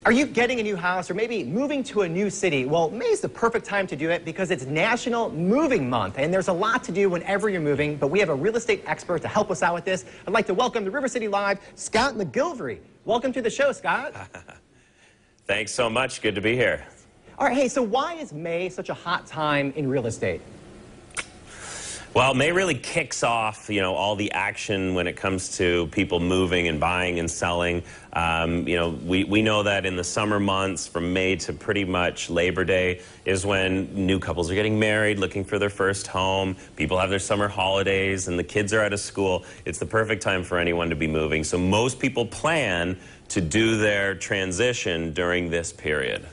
Are you getting a new house or maybe moving to a new city? Well, May is the perfect time to do it because it's National Moving Month, and there's a lot to do whenever you're moving, but we have a real estate expert to help us out with this. I'd like to welcome to River City Live, Scott McGillivary. Welcome to the show, Scott. Thanks so much. Good to be here. All right, hey, so why is May such a hot time in real estate? Well, May really kicks off, all the action when it comes to people moving and buying and selling. We know that in the summer months, from May to pretty much Labor Day, is when new couples are getting married, looking for their first home. People have their summer holidays, and the kids are out of school. It's the perfect time for anyone to be moving. So most people plan to do their transition during this period.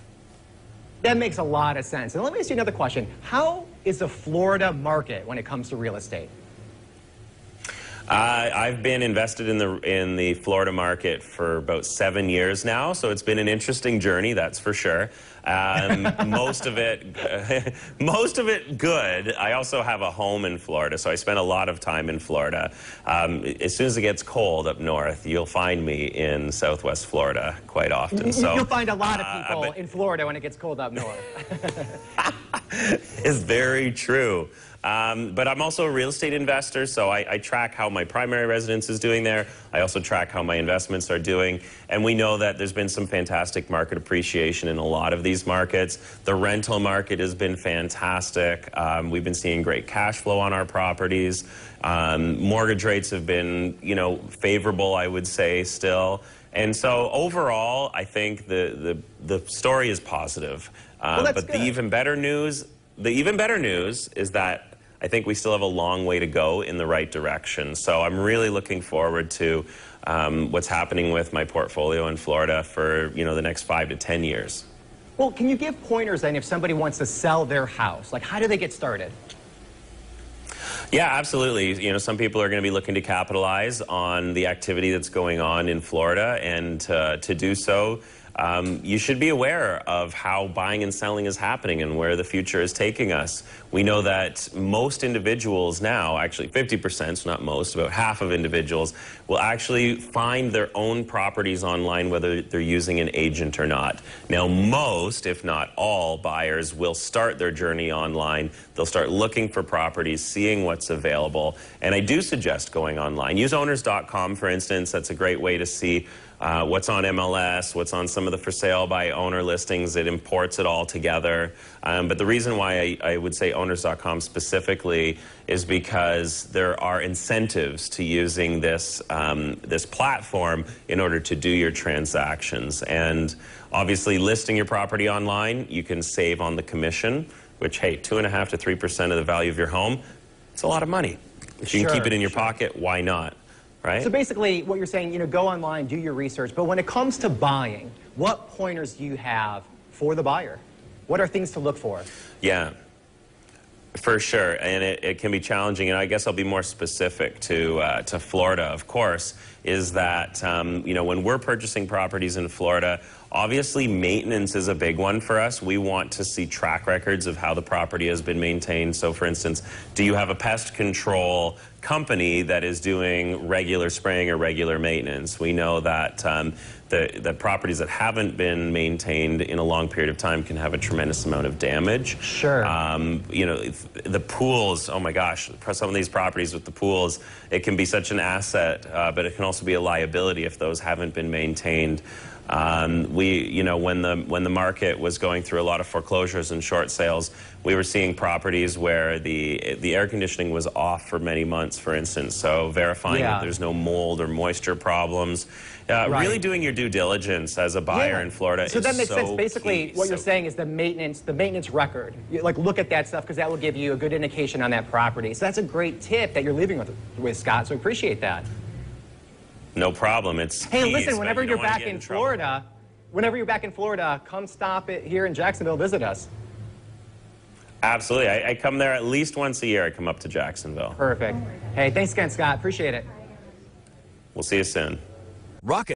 That makes a lot of sense. And let me ask you another question. How is the Florida market when it comes to real estate? I've been invested in the Florida market for about 7 years now, so it's been an interesting journey, that's for sure. Most of it good. I also have a home in Florida, so I spend a lot of time in Florida. As soon as it gets cold up north, you'll find me in Southwest Florida quite often. So you'll find a lot of people in Florida when it gets cold up north. It's very true. But I'm also a real estate investor, so I track how my primary residence is doing there. I also track how my investments are doing. And we know that there's been some fantastic market appreciation in a lot of these markets. The rental market has been fantastic. We've been seeing great cash flow on our properties. Mortgage rates have been, favorable, I would say, still. And so overall, I think the story is positive. But good. the even better news is that I think we still have a long way to go in the right direction. So I'm really looking forward to what's happening with my portfolio in Florida for the next 5 to 10 years. Well, can you give pointers then if somebody wants to sell their house? Like, how do they get started? Yeah, absolutely. Some people are going to be looking to capitalize on the activity that's going on in Florida, and to do so, you should be aware of how buying and selling is happening and where the future is taking us. We know that most individuals now, actually 50%, so not most, about half of individuals, will actually find their own properties online, whether they're using an agent or not. Now, most, if not all, buyers will start their journey online. They'll start looking for properties, seeing what's available. And I do suggest going online. Use owners.com, for instance. That's a great way to see what's on MLS, what's on some of the for sale by owner listings. It imports it all together. But the reason why I would say owners.com specifically is because there are incentives to using this, this platform in order to do your transactions. And obviously, listing your property online, you can save on the commission, which, hey, 2.5% to 3% of the value of your home, it's a lot of money. If you can keep it in your pocket, why not? Right? So basically, what you're saying, go online, do your research. But when it comes to buying, what pointers do you have for the buyer? What are things to look for? Yeah, for sure. And it can be challenging. And I guess I'll be more specific to Florida, of course, is that, when we're purchasing properties in Florida, obviously maintenance is a big one for us. We want to see track records of how the property has been maintained. So, for instance, do you have a pest control company that is doing regular spraying or regular maintenance? We know that the properties that haven't been maintained in a long period of time can have a tremendous amount of damage. Sure. The pools, oh my gosh, some of these properties with the pools, it can be such an asset, but it can also be a liability if those haven't been maintained. When the market was going through a lot of foreclosures and short sales, we were seeing properties where the air conditioning was off for many months, for instance. So verifying that there's no mold or moisture problems. Really doing your due diligence as a buyer in Florida is so that makes sense. Basically, key. what you're saying is the maintenance record. Look at that stuff because that will give you a good indication on that property. So that's a great tip that you're leaving with Scott. So appreciate that. No problem. It's hey, listen, whenever you're back in Florida, come stop it here in Jacksonville, visit us. Absolutely. I come there at least once a year. I come up to Jacksonville. Perfect. Hey, thanks again, Scott. Appreciate it. We'll see you soon. Rocket.